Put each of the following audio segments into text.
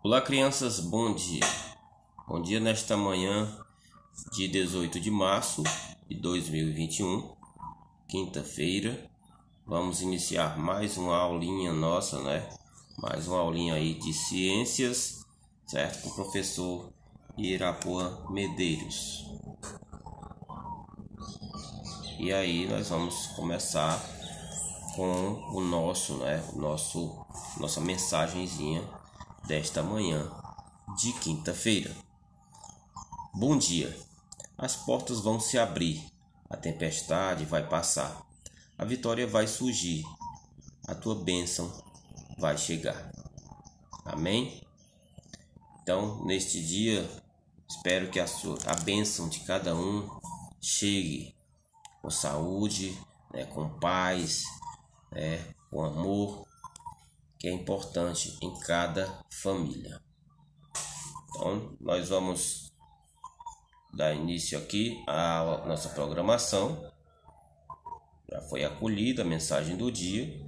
Olá, crianças, bom dia. Bom dia nesta manhã de 18 de março de 2021, quinta-feira. Vamos iniciar mais uma aulinha nossa, Mais uma aulinha aí de ciências, certo? Com o professor Irapuã Medeiros. E aí nós vamos começar com o nossa mensagenzinha desta manhã de quinta-feira. Bom dia. As portas vão se abrir, a tempestade vai passar, a vitória vai surgir, a tua bênção vai chegar. Amém? Então, neste dia, espero que a bênção de cada um chegue com saúde, com paz, com amor, que é importante em cada família. Então, nós vamos dar início aqui à nossa programação. Já foi acolhida a mensagem do dia.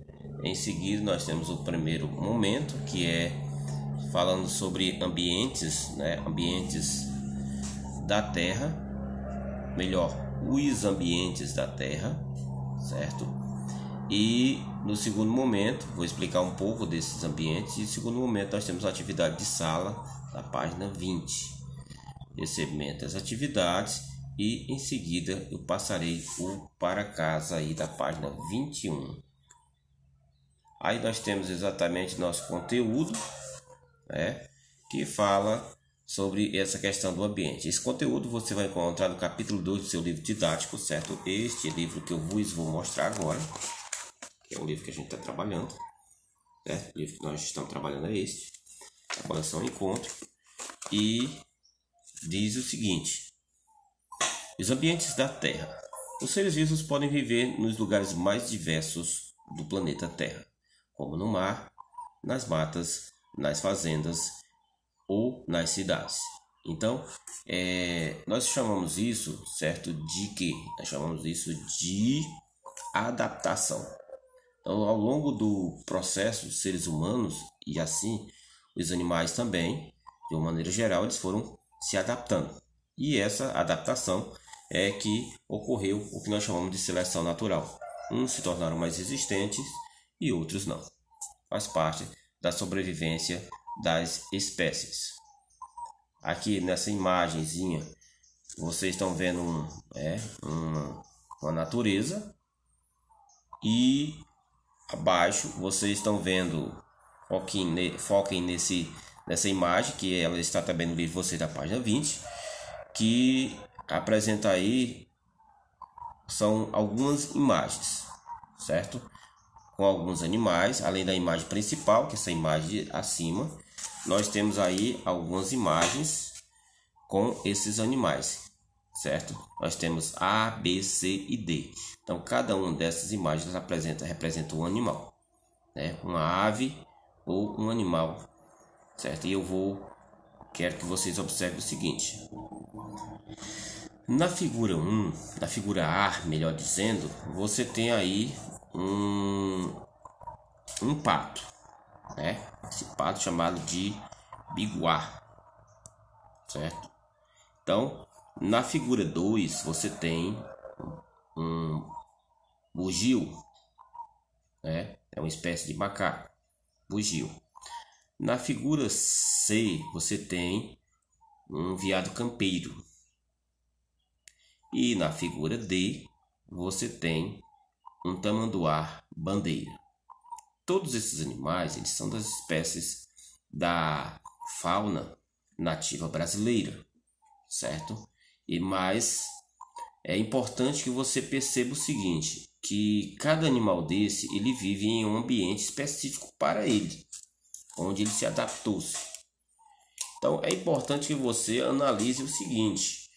Em seguida, nós temos o primeiro momento, que é falando sobre ambientes, ambientes da Terra, melhor, os ambientes da Terra, certo? E no segundo momento, vou explicar um pouco desses ambientes. E no segundo momento, nós temos a atividade de sala, da página 20. Recebimento das atividades e em seguida eu passarei o para casa aí da página 21. Aí nós temos exatamente nosso conteúdo, que fala sobre essa questão do ambiente. Esse conteúdo você vai encontrar no capítulo 2 do seu livro didático, certo? Este livro que eu vou mostrar agora, que é o livro que a gente está trabalhando, certo? O livro que nós estamos trabalhando é este, Trabalhação e Encontro, e diz o seguinte: os ambientes da Terra. Os seres vivos podem viver nos lugares mais diversos do planeta Terra, como no mar, nas matas, nas fazendas ou nas cidades. Então, nós chamamos isso, certo, de quê? Nós chamamos isso de adaptação. Então, ao longo do processo, os seres humanos e assim os animais também, de uma maneira geral, eles foram se adaptando. E essa adaptação é que ocorreu o que nós chamamos de seleção natural. Uns se tornaram mais resistentes e outros não. Faz parte da sobrevivência das espécies. Aqui nessa imagenzinha, vocês estão vendo uma natureza, e abaixo vocês estão vendo, foquem nessa imagem, que ela está também no livro Você da página 20, que apresenta aí, são algumas imagens, certo? Com alguns animais, além da imagem principal, que é essa imagem acima, nós temos aí algumas imagens com esses animais, certo? Nós temos A, B, C e D. Então, cada uma dessas imagens representa um animal, uma ave ou um animal, certo? E quero que vocês observem o seguinte: na figura 1, na figura A, melhor dizendo, você tem aí um pato, esse pato chamado de biguá, certo? Então, na figura 2, você tem um bugio, é uma espécie de macaco, bugio. Na figura C, você tem um veado campeiro. E na figura D, você tem um tamanduá bandeira. Todos esses animais, eles são das espécies da fauna nativa brasileira, certo? Mas é importante que você perceba o seguinte, que cada animal desse, ele vive em um ambiente específico para ele, onde ele se adaptou-se. Então é importante que você analise o seguinte: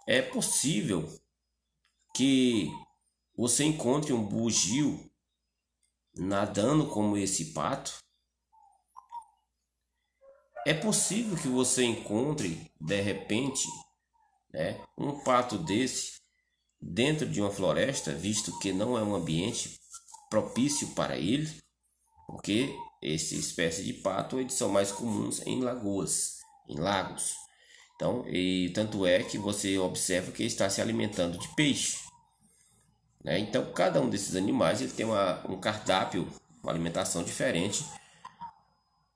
é possível que você encontre um bugio nadando como esse pato? É possível que você encontre, de repente, um pato desse dentro de uma floresta, visto que não é um ambiente propício para ele, porque essa espécie de pato, eles são mais comuns em lagoas, em lagos. Então, e tanto é que você observa que ele está se alimentando de peixe, né? Então, cada um desses animais ele tem um cardápio, uma alimentação diferente,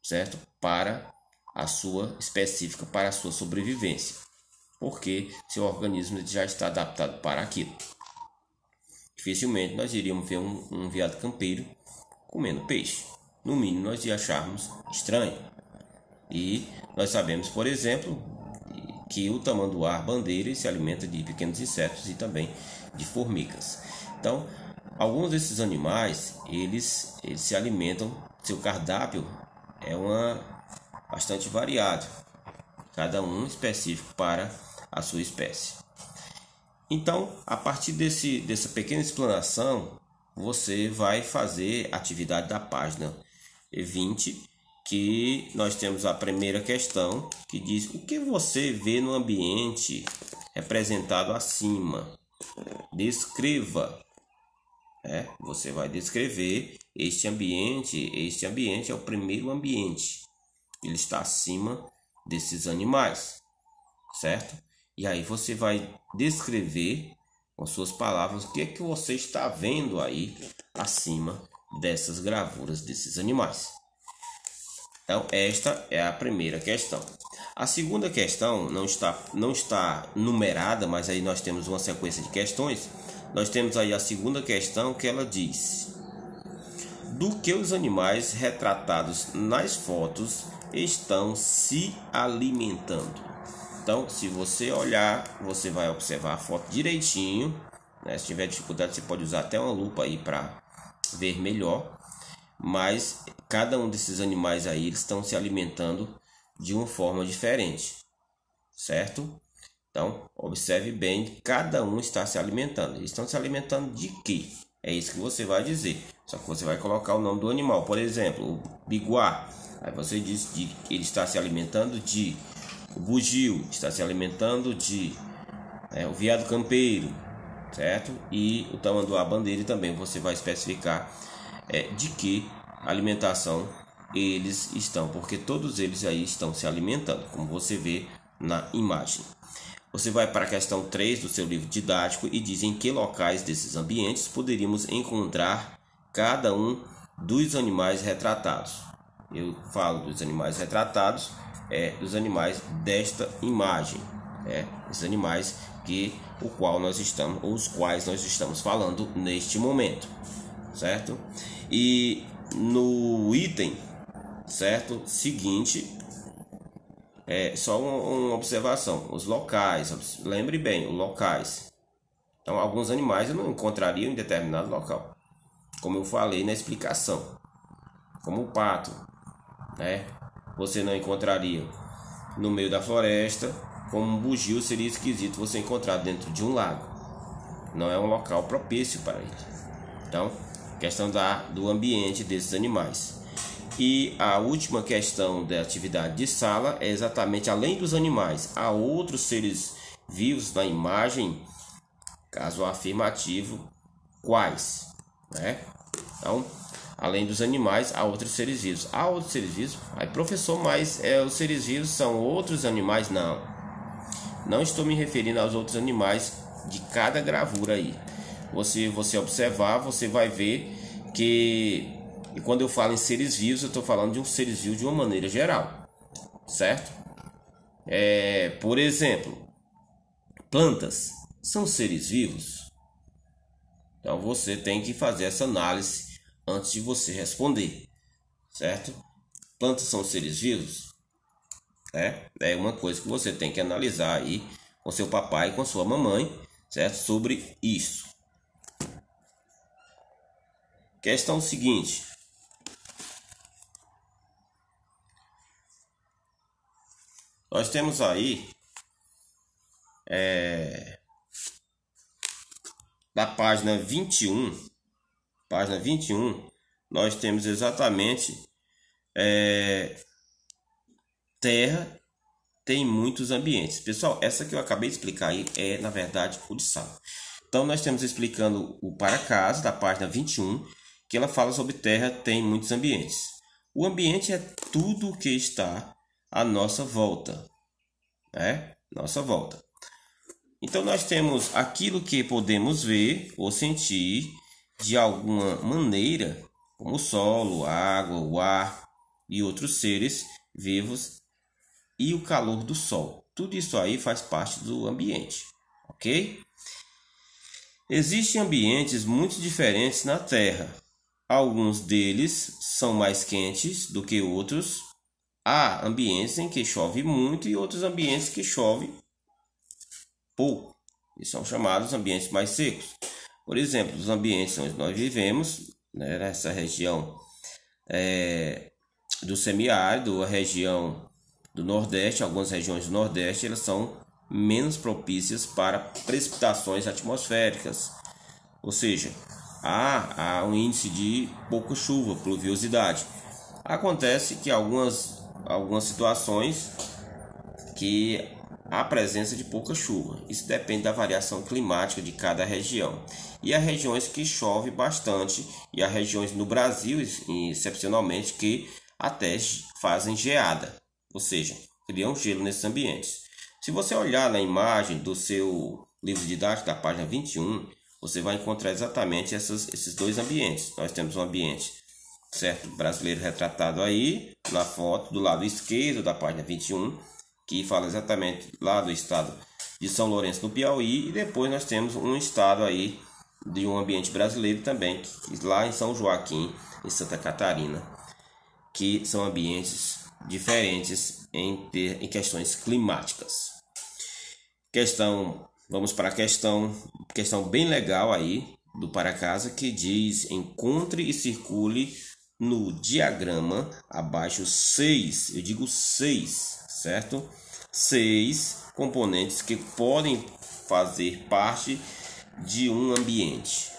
certo? Para a sua específica para a sua sobrevivência, porque seu organismo já está adaptado para aquilo. Dificilmente nós iríamos ver um veado campeiro comendo peixe. No mínimo nós ia acharmos estranho. E nós sabemos, por exemplo, que o tamanduá-bandeira se alimenta de pequenos insetos e também de formigas. Então, alguns desses animais, eles se alimentam, seu cardápio é bastante variado, cada um específico para a sua espécie. Então, a partir dessa pequena explanação, você vai fazer a atividade da página 20, que nós temos a primeira questão, que diz: o que você vê no ambiente representado acima? Descreva. Você vai descrever este ambiente. Este ambiente é o primeiro ambiente. Ele está acima desses animais, certo? E aí você vai descrever com suas palavras o que é que você está vendo aí acima dessas gravuras desses animais. Então, esta é a primeira questão. A segunda questão não está numerada, mas aí nós temos uma sequência de questões. Nós temos aí a segunda questão, que ela diz: do que os animais retratados nas fotos estão se alimentando? Então, se você olhar, você vai observar a foto direitinho, né? Se tiver dificuldade, você pode usar até uma lupa aí para ver melhor. Mas cada um desses animais aí, eles estão se alimentando de uma forma diferente, certo? Então, observe bem, cada um está se alimentando. Eles estão se alimentando de quê? É isso que você vai dizer. Só que você vai colocar o nome do animal. Por exemplo, o biguá. Aí você diz que ele está se alimentando de... O bugio está se alimentando de... o veado campeiro, certo? E o tamanduá-bandeira também você vai especificar de que alimentação eles estão, porque todos eles aí estão se alimentando, como você vê na imagem. Você vai para a questão 3 do seu livro didático e diz em que locais desses ambientes poderíamos encontrar cada um dos animais retratados. Eu falo dos animais retratados, dos animais desta imagem, os animais os quais nós estamos falando neste momento, certo? E no item, certo, seguinte, só uma observação: os locais, lembre bem, os locais. Então, alguns animais eu não encontraria em determinado local, como eu falei na explicação, como o pato, você não encontraria no meio da floresta, como um bugio seria esquisito você encontrar dentro de um lago, não é um local propício para ele. Então, questão do ambiente desses animais. E a última questão da atividade de sala é exatamente: além dos animais, há outros seres vivos na imagem? Caso afirmativo, quais? Então, além dos animais, há outros seres vivos. Há outros seres vivos? Aí, professor, mas os seres vivos são outros animais? Não estou me referindo aos outros animais de cada gravura aí. Você observar, você vai ver que, e quando eu falo em seres vivos, eu estou falando de um seres vivos de uma maneira geral, certo? Por exemplo, plantas são seres vivos? Então você tem que fazer essa análise antes de você responder, certo? Plantas são seres vivos? É uma coisa que você tem que analisar aí com seu papai e com sua mamãe, certo? Sobre isso. Questão seguinte: nós temos aí da página 21, nós temos exatamente terra tem muitos ambientes. Pessoal, essa que eu acabei de explicar aí é, na verdade, o de sala. Então, nós temos explicando o para casa, da página 21, que ela fala sobre terra tem muitos ambientes. O ambiente é tudo que está à nossa volta, né? Nossa volta. Então nós temos aquilo que podemos ver ou sentir de alguma maneira, como o solo, a água, o ar e outros seres vivos e o calor do sol. Tudo isso aí faz parte do ambiente, ok? Existem ambientes muito diferentes na Terra. Alguns deles são mais quentes do que outros. Há ambientes em que chove muito e outros ambientes que chove pouco. E são chamados ambientes mais secos. Por exemplo, os ambientes onde nós vivemos, né, nessa região do semiárido, a região do Nordeste, algumas regiões do Nordeste, elas são menos propícias para precipitações atmosféricas. Ou seja, há um índice de pouca chuva, pluviosidade. Acontece que algumas situações que há presença de pouca chuva. Isso depende da variação climática de cada região. E há regiões que chove bastante e há regiões no Brasil, excepcionalmente, que até fazem geada, ou seja, criam gelo nesses ambientes. Se você olhar na imagem do seu livro didático da página 21, você vai encontrar exatamente esses dois ambientes. Nós temos um ambiente, certo, brasileiro retratado aí na foto do lado esquerdo da página 21, que fala exatamente lá do estado de São Lourenço, no Piauí, e depois nós temos um estado aí de um ambiente brasileiro também, lá em São Joaquim, em Santa Catarina, que são ambientes diferentes em questões climáticas. Vamos para a questão bem legal aí do para casa, que diz: encontre e circule no diagrama abaixo 6, eu digo 6, certo? 6 componentes que podem fazer parte de um ambiente,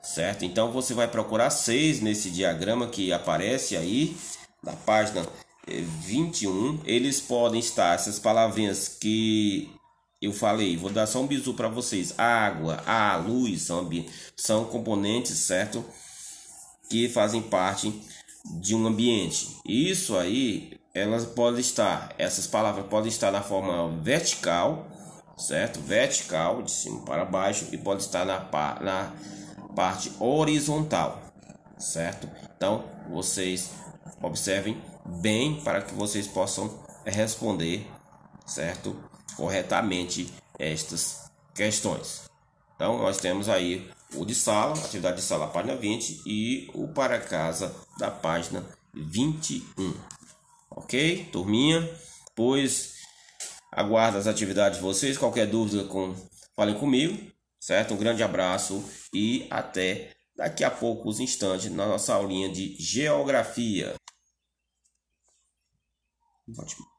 certo? Então você vai procurar 6 nesse diagrama que aparece aí na página 21. Eles podem estar, essas palavrinhas que eu falei, vou dar só um bizu para vocês: água, ar, luz, são componentes, certo? Que fazem parte de um ambiente. Isso aí, essas palavras podem estar na forma vertical, certo? Vertical, de cima para baixo, e pode estar na parte horizontal, certo? Então, vocês observem bem para que vocês possam responder, certo, corretamente estas questões. Então, nós temos aí o de sala, atividade de sala, página 20, e o para casa da página 21. Ok, turminha? Pois aguardo as atividades de vocês. Qualquer dúvida, falem comigo, certo? Um grande abraço e até daqui a poucos instantes na nossa aulinha de geografia. Ótimo.